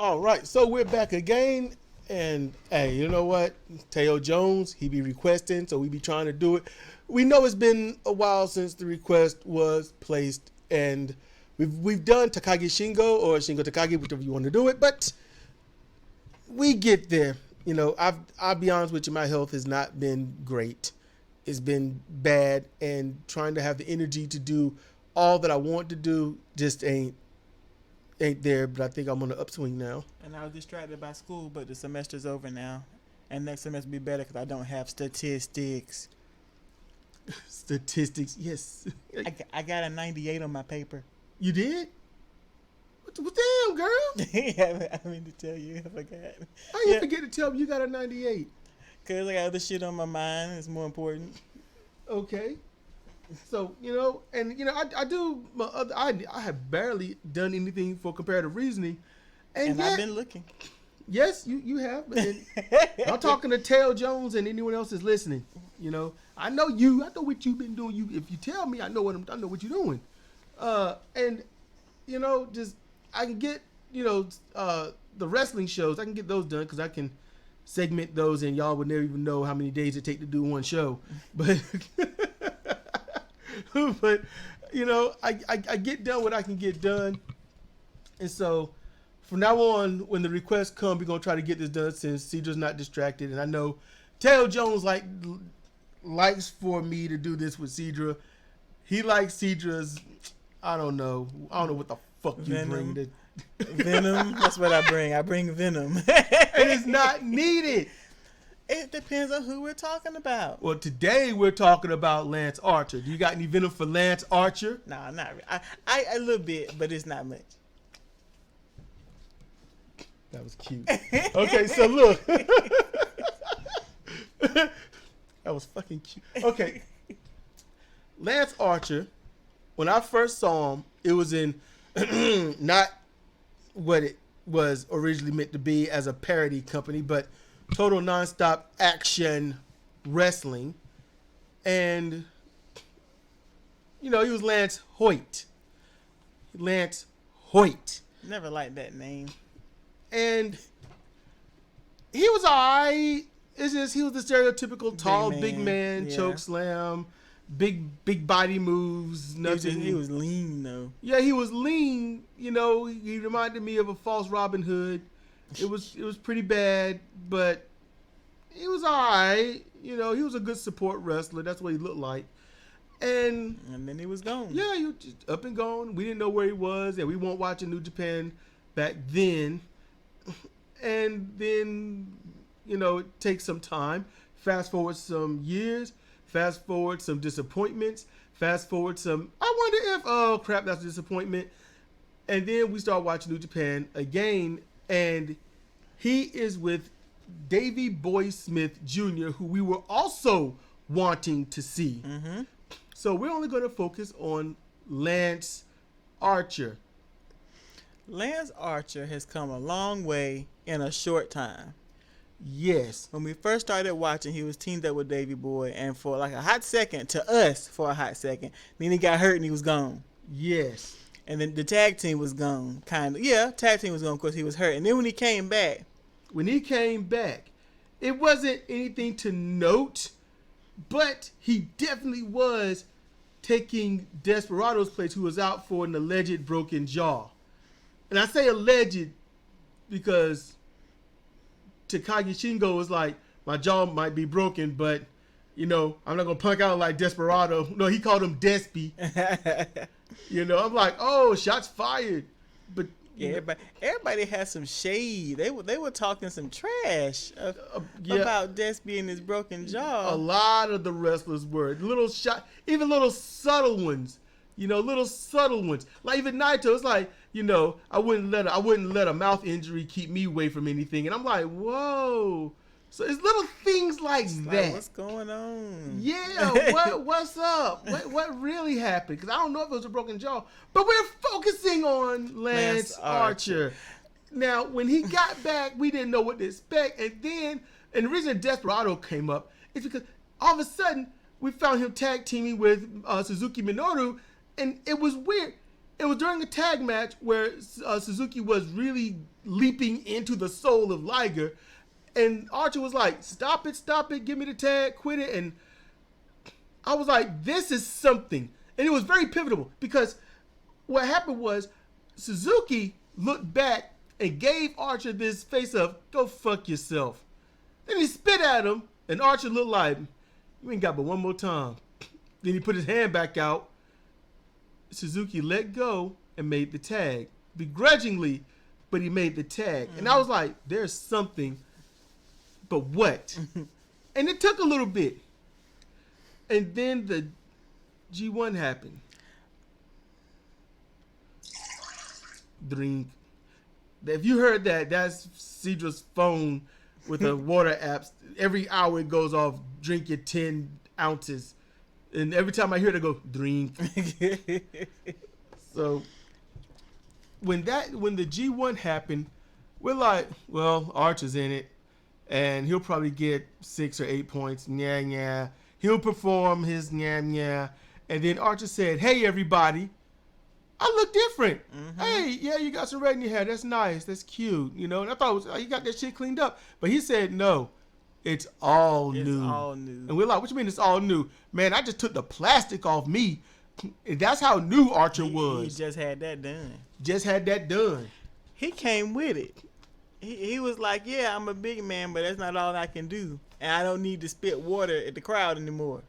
All right, so we're back again, and hey, you know what? Teo Jones, he be requesting, so we be trying to do it. We know it's been a while since the request was placed, and we've done Takagi Shingo or Shingo Takagi, whichever you want to do it, but we get there. You know, I'll be honest with you, my health has not been great. It's been bad, and trying to have the energy to do all that I want to do just ain't there, but I think I'm on the upswing now. And I was distracted by school, but the semester's over now. And next semester will be better because I don't have statistics. Statistics, yes. I got a 98 on my paper. You did? What damn, girl? Yeah, I mean to tell you, I forgot. How you forget to tell me you got a 98? Because I got other shit on my mind. It's more important. Okay. So, you know, and, you know, I have barely done anything for comparative reasoning. And I've been looking. Yes, you have. And I'm talking to Teo Jones and anyone else is listening. You know, I know you. I know what you've been doing. If you tell me, I know what you're doing. And, you know, just I can get, you know, the wrestling shows. I can get those done because I can segment those and y'all would never even know how many days it take to do one show. But... But, you know, I get done what I can get done. And so, from now on, when the requests come, we're going to try to get this done since Cedra's not distracted. And I know Teo Jones likes for me to do this with Cedra. He likes Cedra's, I don't know what the fuck you Venom. bring. Venom, that's what I bring. I bring venom. And it's not needed. It depends on who we're talking about. Well, today we're talking about Lance Archer. Do you got any venom for Lance Archer? Nah, not really. I a little bit, but it's not much. That was cute. Okay, so look. That was fucking cute. Okay. Lance Archer, when I first saw him, it was in not what it was originally meant to be as a parody company, but Total Nonstop Action Wrestling. And, you know, he was Lance Hoyt. Lance Hoyt. Never liked that name. And he was alright. It's just he was the stereotypical tall, big man, yeah. choke slam, big body moves. Nothing. He was lean though. Yeah, he was lean. You know, he reminded me of a false Robin Hood. It was pretty bad, but he was alright. You know, he was a good support wrestler. That's what he looked like. And then he was gone. Yeah, he was just up and gone. We didn't know where he was, and we weren't watching New Japan back then. And then, you know, it takes some time. Fast forward some years. Fast forward some disappointments. Fast forward some, I wonder if, oh crap, that's a disappointment. And then we start watching New Japan again. And he is with Davey Boy Smith Jr., who we were also wanting to see. Mm-hmm. So we're only going to focus on Lance Archer. Lance Archer has come a long way in a short time. Yes. When we first started watching, he was teamed up with Davey Boy, and for like a hot second, to us, for a hot second, then he got hurt and he was gone. Yes. And then the tag team was gone, kind of. Yeah, tag team was gone because he was hurt. And then when he came back, it wasn't anything to note, but he definitely was taking Desperado's place, who was out for an alleged broken jaw. And I say alleged because Takagi Shingo was like, my jaw might be broken, but, you know, I'm not going to punk out like Desperado. No, he called him Despy. You know, I'm like, oh, shots fired. But yeah, everybody has some shade. They were talking some trash about Despy and his broken jaw. A lot of the wrestlers were even little subtle ones. You know, little subtle ones. Like even Naito, it's like, you know, I wouldn't let a mouth injury keep me away from anything. And I'm like, whoa. So it's little things like that. Like, what's going on? Yeah, what's up? What really happened? Because I don't know if it was a broken jaw. But we're focusing on Lance Archer. Now, when he got back, we didn't know what to expect. And the reason Desperado came up is because all of a sudden, we found him tag teaming with Suzuki Minoru. And it was weird. It was during a tag match where Suzuki was really leaping into the soul of Liger, and Archer was like, stop it, give me the tag, quit it. And I was like, this is something. And it was very pivotal because what happened was Suzuki looked back and gave Archer this face of, go fuck yourself. Then he spit at him, and Archer looked like, you ain't got but one more time. Then he put his hand back out. Suzuki let go and made the tag. Begrudgingly, but he made the tag. And I was like, there's something, but what? And it took a little bit. And then the G1 happened. Drink. If you heard that, that's Cedra's phone with the water apps. Every hour it goes off, drink your 10 ounces. And every time I hear it, I go, drink. So when the G1 happened, we're like, well, Archer's in it, and he'll probably get 6 or 8 points. Yeah. He'll perform his yeah. And then Archer said, hey, everybody, I look different. Mm-hmm. Hey, yeah, you got some red in your hair. That's nice. That's cute. And I thought it was, you got that shit cleaned up. But he said, no, it's all new. It's all new. And we're like, what you mean it's all new? Man, I just took the plastic off me. That's how new Archer was. He just had that done. He came with it. He was like, yeah, I'm a big man, but that's not all I can do. And I don't need to spit water at the crowd anymore.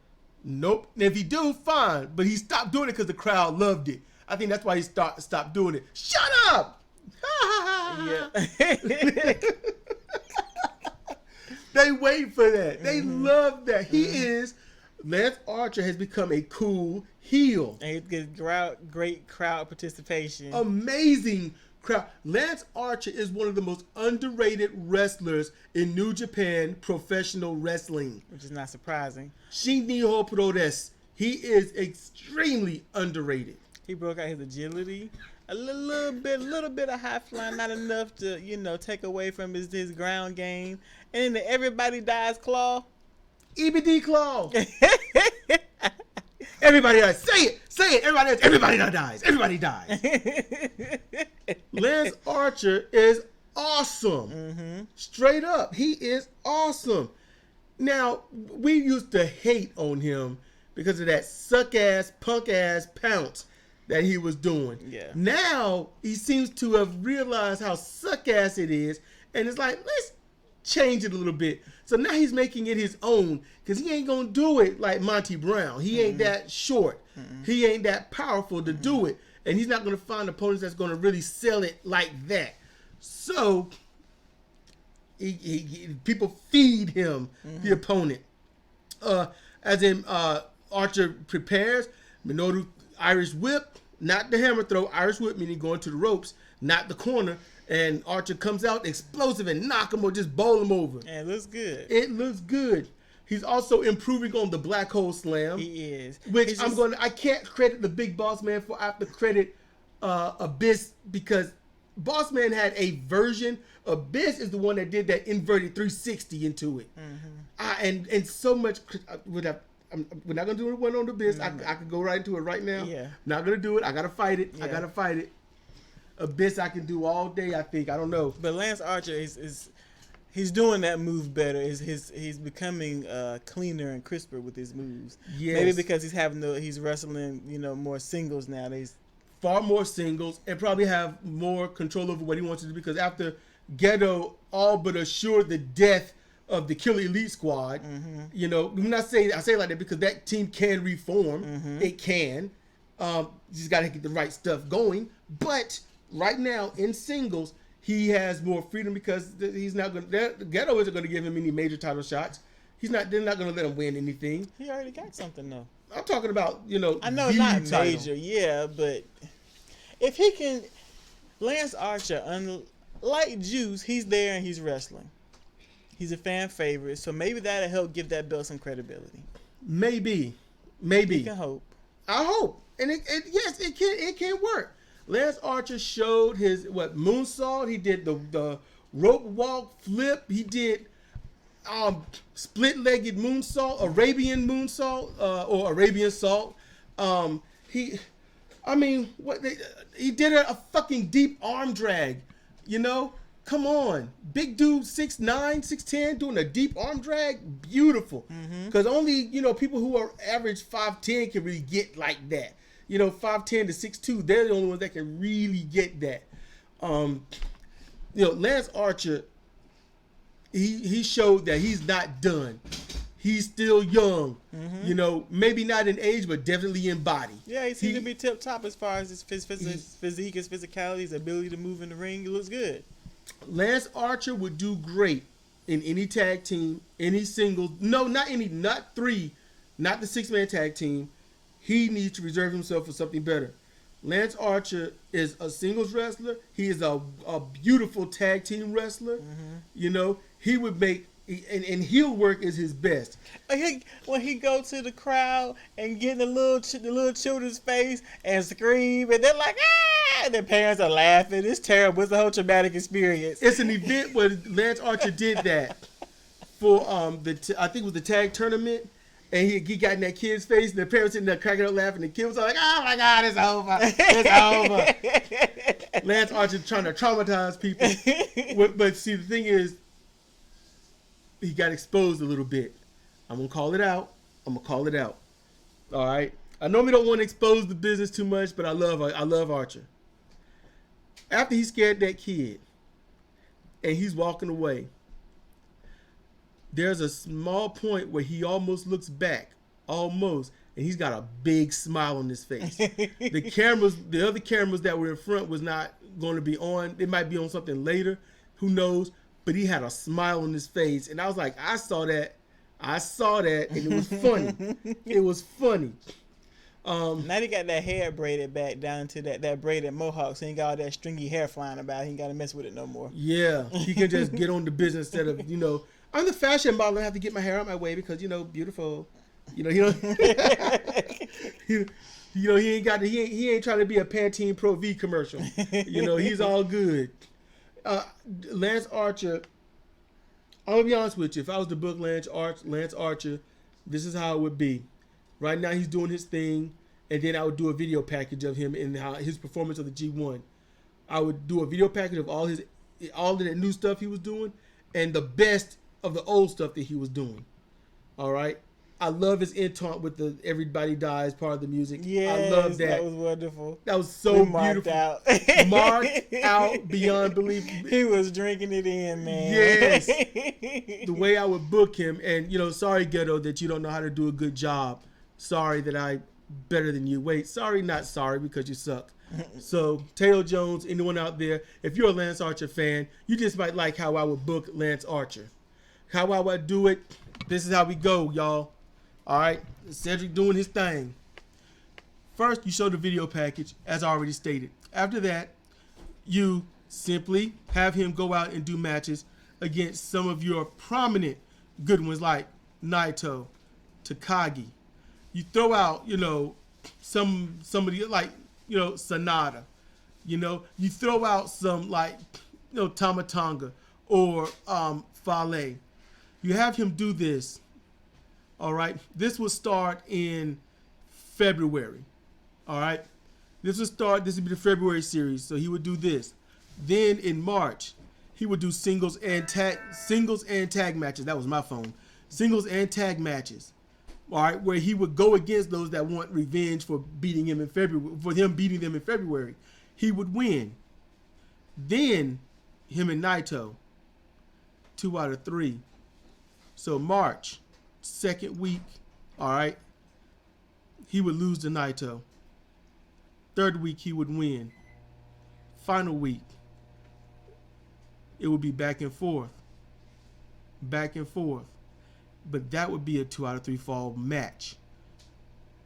Nope. And if he do, fine. But he stopped doing it because the crowd loved it. I think that's why he stopped doing it. Shut up! Yeah. They wait for that. They love that. Lance Archer has become a cool heel. And he gets great crowd participation. Amazing crowd. Lance Archer is one of the most underrated wrestlers in New Japan professional wrestling. Which is not surprising. Shinniho Pro Desu. He is extremely underrated. He broke out his agility. A little bit of high flying, not enough to, take away from his ground game. And then the everybody dies claw. EBD claw. Everybody dies. Say it. Everybody dies. Everybody dies. Lance Archer is awesome. Mm-hmm. Straight up. He is awesome. Now, we used to hate on him because of that suck-ass, punk-ass pounce that he was doing. Yeah. Now, he seems to have realized how suck-ass it is, and it's like, let's change it a little bit. So now he's making it his own, because he ain't going to do it like Monty Brown. He ain't that short. He ain't that powerful to do it, and he's not going to find opponents that's going to really sell it like that. So, people feed him the opponent. Archer prepares, Minoru Irish whip, not the hammer throw. Irish whip meaning going to the ropes, not the corner. And Archer comes out explosive and knock him or just bowl him over. And it looks good. He's also improving on the black hole slam. He is. Which I can't credit the big boss man for. I have to credit Abyss, because Boss Man had a version. Abyss is the one that did that inverted 360 into it. Mm-hmm. And so much we're not gonna do one on the Abyss. I could go right into it right now. Yeah. Not gonna do it. I gotta fight it. Yeah. Abyss I can do all day. I think. I don't know. But Lance Archer he's doing that move better. He's becoming cleaner and crisper with his moves. Yes. Maybe because he's wrestling more singles nowadays. Far more singles, and probably have more control over what he wants to do, because after Gedo all but assured the death of the Killer Elite Squad, I'm not saying I say it like that because that team can reform. It can. You just got to get the right stuff going. But right now in singles, he has more freedom because he's not going. Gedo isn't going to give him any major title shots. They're not going to let him win anything. He already got something though. I'm talking about I know not major, yeah, but if he can, Lance Archer, unlike Juice, he's there and he's wrestling. He's a fan favorite, so maybe that'll help give that belt some credibility. Maybe. You can hope. I hope, and yes, it can work. Lance Archer showed his moonsault. He did the rope walk flip. He did split-legged moonsault, Arabian moonsault, or Arabian salt. I mean, he did a fucking deep arm drag, you know? Come on. Big dude, 6'9", 6'10", doing a deep arm drag, beautiful. Because only, you know, people who are average 5'10" can really get like that. You know, 5'10" to 6'2", they're the only ones that can really get that. You know, Lance Archer, he showed that he's not done. He's still young. You know, maybe not in age, but definitely in body. Yeah, he seems to be tip top as far as his physique, his physicality, his ability to move in the ring. He looks good. Lance Archer would do great in any tag team, any singles. No, not the 6-man tag team. He needs to reserve himself for something better. Lance Archer is a singles wrestler. He is a beautiful tag team wrestler. You know, he would make, and heel work is his best. When he go to the crowd and get in the little children's face and scream, and they're like, ah! And their parents are laughing. It's terrible. It's a whole traumatic experience. It's an event where Lance Archer did that for I think it was the tag tournament. And he got in that kid's face, and the parents sitting there cracking up laughing. The kid was like, "Oh my God, it's over! It's over!" Lance Archer trying to traumatize people, but see, the thing is, he got exposed a little bit. I'm gonna call it out. All right. I normally don't want to expose the business too much, but I love Archer. After he scared that kid, and he's walking away, there's a small point where he almost looks back, and he's got a big smile on his face. The other cameras that were in front was not going to be on. It might be on something later, who knows? But he had a smile on his face, and I was like, I saw that, and it was funny. It was funny. Now he got that hair braided back down to that braided mohawk, so he ain't got all that stringy hair flying about. He ain't got to mess with it no more. Yeah, he can just get on the business instead of, you know, I'm the fashion model. I have to get my hair out my way because, you know, beautiful. You know, he ain't trying to be a Pantene Pro V commercial. You know, he's all good. Lance Archer, I'm gonna be honest with you. If I was to book Lance Archer, this is how it would be. Right now he's doing his thing, and then I would do a video package of him and his performance of the G1. I would do a video package of all of that new stuff he was doing and the best of the old stuff that he was doing. All right. I love his entente with the "Everybody Dies" part of the music. Yeah, I love that. That was wonderful. That was so beautiful. Out. Marked out beyond belief. He was drinking it in, man. Yes. The way I would book him, and, you know, sorry, Ghetto, that you don't know how to do a good job. Sorry that I better than you. Wait, sorry, not sorry, because you suck. So, Taylor Jones, anyone out there, if you're a Lance Archer fan, you just might like how I would book Lance Archer. How I would do it, this is how we go, y'all. All right, Cedric doing his thing. First, you show the video package, as I already stated. After that, you simply have him go out and do matches against some of your prominent good ones like Naito, Takagi. You throw out, you know, somebody like, you know, Sonata. You know, you throw out some like, you know, Tama Tonga or Fale. You have him do this. All right. This will start in February. All right. This would be the February series. So he would do this. Then in March, he would do singles and tag matches. That was my phone. Singles and tag matches. All right, where he would go against those that want revenge for beating him in February, for him beating them in February. He would win. Then him and Naito, 2 out of 3. So March, second week, all right, he would lose to Naito. Third week, he would win. Final week, it would be back and forth. Back and forth. But that would be a 2 out of 3 fall match.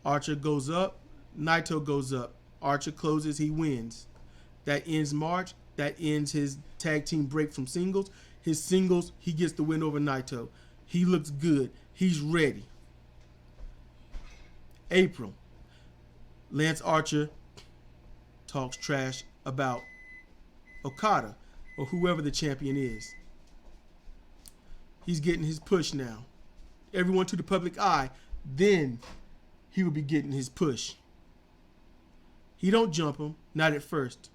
Archer goes up, Naito goes up. Archer closes, he wins. That ends March. That ends his tag team break from singles. His singles, he gets the win over Naito. He looks good. He's ready. April, Lance Archer talks trash about Okada or whoever the champion is. He's getting his push now. Everyone to the public eye, then he will be getting his push. He don't jump him, not at first.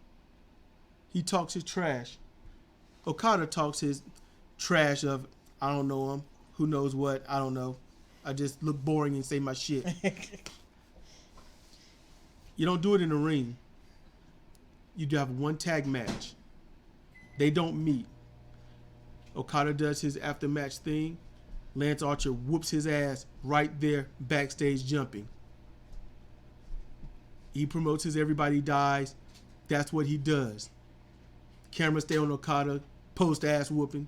He talks his trash. Okada talks his trash of, I don't know him, who knows what, I don't know. I just look boring and say my shit. You don't do it in the ring. You do have one tag match. They don't meet. Okada does his after-match thing. Lance Archer whoops his ass right there backstage jumping. He promotes his Everybody Dies. That's what he does. Camera stay on Okada, post-ass whooping.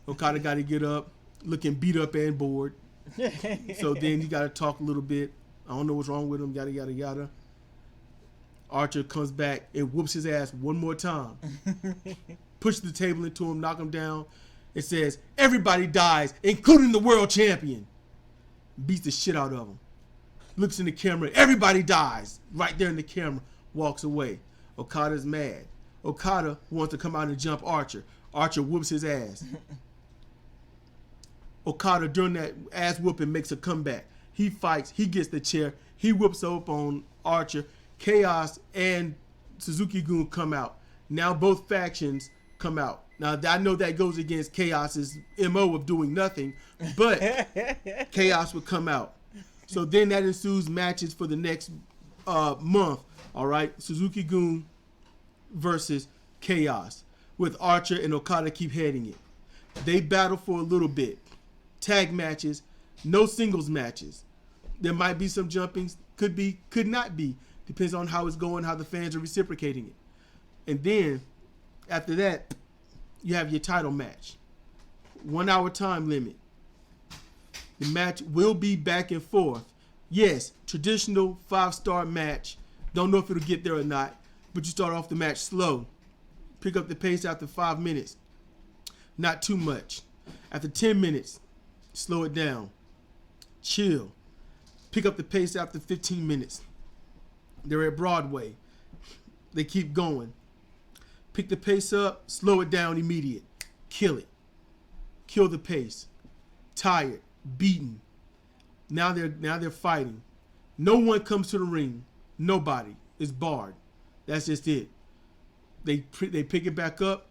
Okada got to get up, looking beat up and bored. So then he got to talk a little bit. I don't know what's wrong with him, yada, yada, yada. Archer comes back and whoops his ass one more time. Pushes the table into him, knock him down. It says, everybody dies, including the world champion. Beats the shit out of him. Looks in the camera, everybody dies. Right there in the camera, walks away. Okada's mad. Okada wants to come out and jump Archer. Archer whoops his ass. Okada, during that ass whooping, makes a comeback. He fights, he gets the chair, he whoops up on Archer. Chaos and Suzuki-gun come out. Now both factions come out. Now I know that goes against Chaos's MO of doing nothing, but Chaos would come out. So then that ensues matches for the next month. All right, Suzuki-gun versus Chaos, with Archer and Okada keep heading it. They battle for a little bit. Tag matches, no singles matches. There might be some jumpings, could be, could not be. Depends on how it's going, how the fans are reciprocating it. And then, after that, you have your title match. 1 hour time limit. The match will be back and forth. Yes, traditional 5-star match. Don't know if it'll get there or not, but you start off the match slow. Pick up the pace after 5 minutes. Not too much. After 10 minutes, slow it down. Chill. Pick up the pace after 15 minutes. They're at Broadway. They keep going. Pick the pace up, slow it down immediate. Kill it. Kill the pace. Tired, beaten. Now they're fighting. No one comes to the ring. Nobody. It's barred. That's just it. They pick it back up.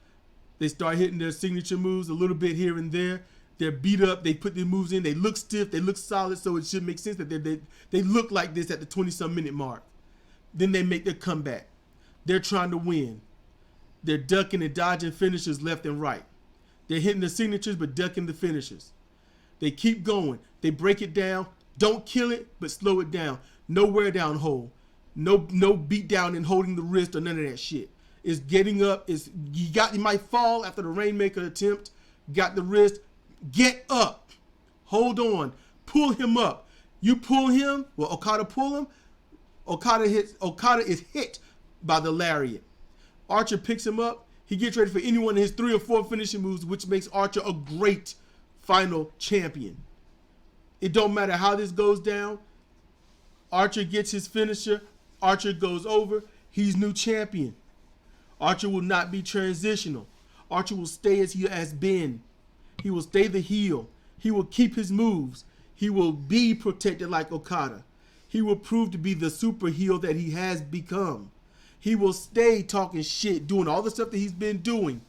They start hitting their signature moves a little bit here and there. They're beat up. They put their moves in. They look stiff. They look solid. So it should make sense that they look like this at the 20-some minute mark. Then they make their comeback. They're trying to win. They're ducking and dodging finishers left and right. They're hitting the signatures but ducking the finishers. They keep going. They break it down. Don't kill it, but slow it down. No wear down hold. No beat down and holding the wrist or none of that shit. It's getting up. You might fall after the Rainmaker attempt. Got the wrist. Get up. Hold on. Pull him up. You pull him. Well, Okada pull him. Okada is hit by the lariat. Archer picks him up. He gets ready for any one of his 3 or 4 finishing moves, which makes Archer a great final champion. It don't matter how this goes down. Archer gets his finisher. Archer goes over. He's new champion. Archer will not be transitional. Archer will stay as he has been. He will stay the heel. He will keep his moves. He will be protected like Okada. He will prove to be the super heel that he has become. He will stay talking shit, doing all the stuff that he's been doing.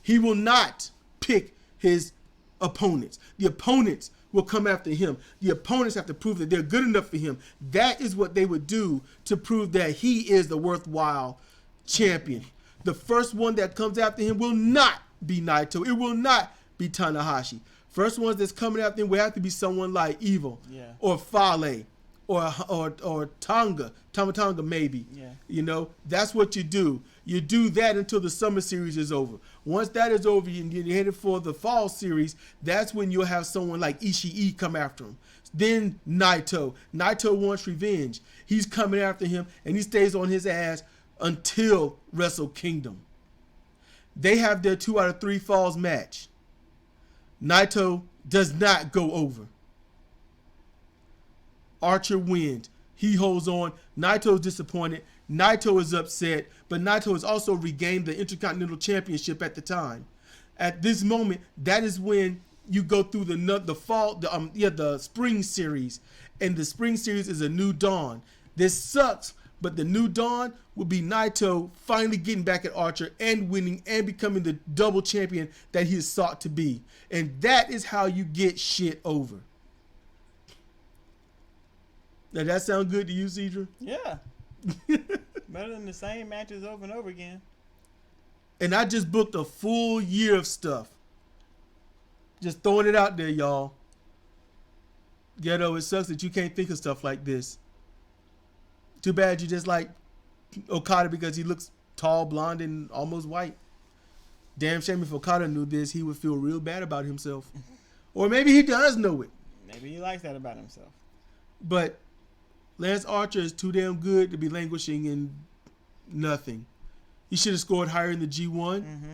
He will not pick his opponents. The opponents will come after him. The opponents have to prove that they're good enough for him. That is what they would do to prove that he is the worthwhile champion. The first one that comes after him will not be Naito. It will not be Tanahashi. First ones that's coming after him will have to be someone like Evil, or Fale, or Tonga, Tama maybe. Yeah. You know, that's what you do. You do that until the summer series is over. Once that is over and you're headed for the fall series, that's when you'll have someone like Ishii come after him. Then Naito. Naito wants revenge. He's coming after him, and he stays on his ass until Wrestle Kingdom. They have their 2 out of 3 falls match. Naito does not go over. Archer wins. He holds on. Naito's disappointed. Naito is upset, but Naito has also regained the Intercontinental Championship at the time. At this moment, that is when you go through the spring series, and the spring series is a new dawn. This sucks But the new dawn will be Naito finally getting back at Archer and winning and becoming the double champion that he has sought to be. And that is how you get shit over. Now that sound good to you, Cedra? Yeah. Better than the same matches over and over again. And I just booked a full year of stuff. Just throwing it out there, y'all. Ghetto, it sucks that you can't think of stuff like this. Too bad you just like Okada because he looks tall, blonde, and almost white. Damn shame if Okada knew this, he would feel real bad about himself. Or maybe he does know it. Maybe he likes that about himself. But Lance Archer is too damn good to be languishing in nothing. He should have scored higher in the G1. Mm-hmm.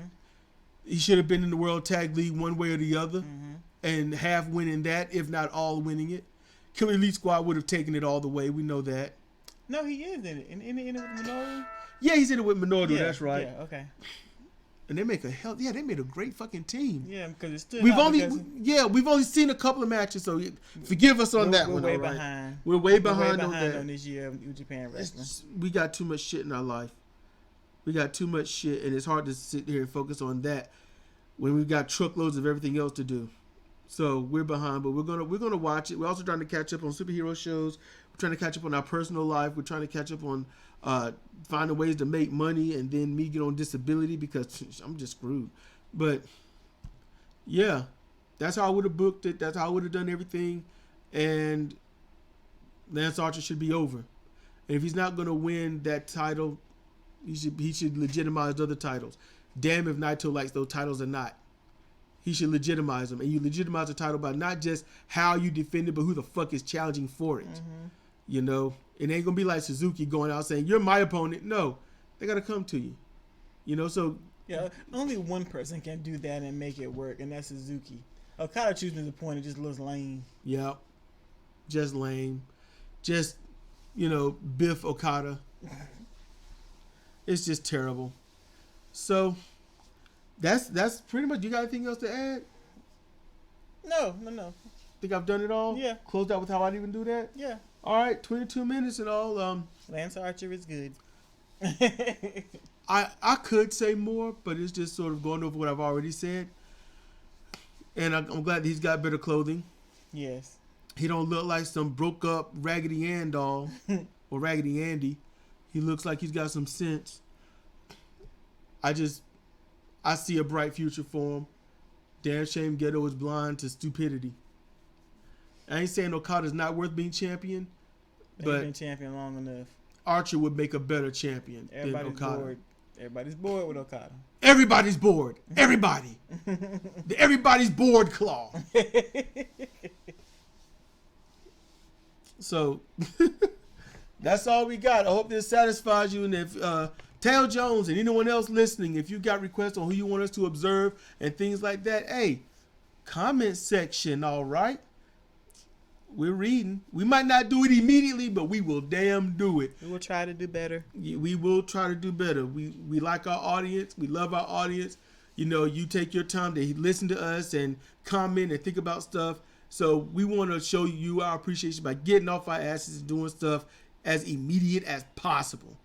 He should have been in the World Tag League one way or the other. And half winning that, if not all winning it. Killer Elite Squad would have taken it all the way. We know that. No, he is in it. In it with Minoru? Yeah, he's in it with Minoru. Yeah, that's right. Yeah, okay. And they they made a great fucking team. Yeah, because it's still we've only seen a couple of matches, so forgive us on that one. We're way behind. We're way behind on that. On this year of New Japan Wrestling. We got too much shit in our life. We got too much shit, and it's hard to sit here and focus on that when we've got truckloads of everything else to do. So we're behind, but we're gonna watch it. We're also trying to catch up on superhero shows. We're trying to catch up on our personal life. We're trying to catch up on finding ways to make money, and then me get on disability because I'm just screwed. But yeah, that's how I would have booked it. That's how I would have done everything. And Lance Archer should be over. And if he's not gonna win that title, he should legitimize the other titles. Damn if Naito likes those titles or not. He should legitimize them. And you legitimize the title by not just how you defend it, but who the fuck is challenging for it. Mm-hmm. You know? It ain't going to be like Suzuki going out saying, you're my opponent. No. They got to come to you. You know, so... Yeah, only one person can do that and make it work, and that's Suzuki. Okada choosing the point, it just looks lame. Yep. Just lame. Just, Biff Okada. It's just terrible. So... That's pretty much. You got anything else to add? No. Think I've done it all? Yeah. Closed out with how I'd even do that? Yeah. All right, 22 minutes and all. Lance Archer is good. I could say more, but it's just sort of going over what I've already said. And I'm glad that he's got better clothing. Yes. He don't look like some broke up Raggedy Ann doll or Raggedy Andy. He looks like he's got some sense. I see a bright future for him. Damn shame Ghetto is blind to stupidity. I ain't saying Okada's not worth being champion, but he's been champion long enough. Archer would make a better champion than Okada. Bored. Everybody's bored with Okada. Everybody's bored. Everybody. The everybody's bored claw. So that's all we got. I hope this satisfies you. And if Tail Jones and anyone else listening, if you got requests on who you want us to observe and things like that, hey, comment section, all right? We're reading. We might not do it immediately, but we will damn do it. We will try to do better. We will try to do better. We like our audience. We love our audience. You take your time to listen to us and comment and think about stuff. So we want to show you our appreciation by getting off our asses and doing stuff as immediate as possible.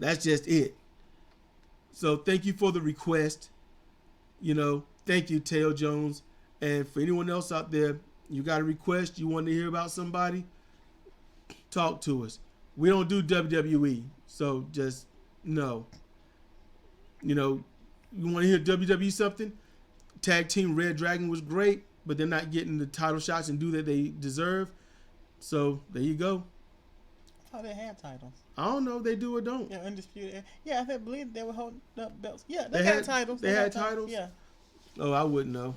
That's just it. So thank you for the request. Thank you, Tail Jones. And for anyone else out there, you got a request, you want to hear about somebody, talk to us. We don't do WWE, so just know. You want to hear WWE something? Tag Team Red Dragon was great, but they're not getting the title shots and due that they deserve. So there you go. I thought they had titles. I don't know if they do or don't. Yeah, Undisputed. Yeah, I believe they were holding up belts. Yeah, they had titles. They had titles? Yeah. Oh, I wouldn't know.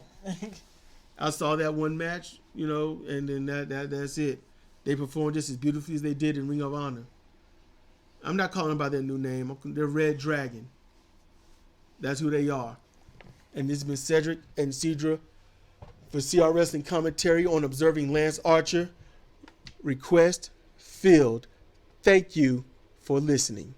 I saw that one match, and then that's it. They performed just as beautifully as they did in Ring of Honor. I'm not calling them by their new name. They're Red Dragon. That's who they are. And this has been Cedric and Cedra for CR Wrestling Commentary on Observing Lance Archer. Request filled. Thank you for listening.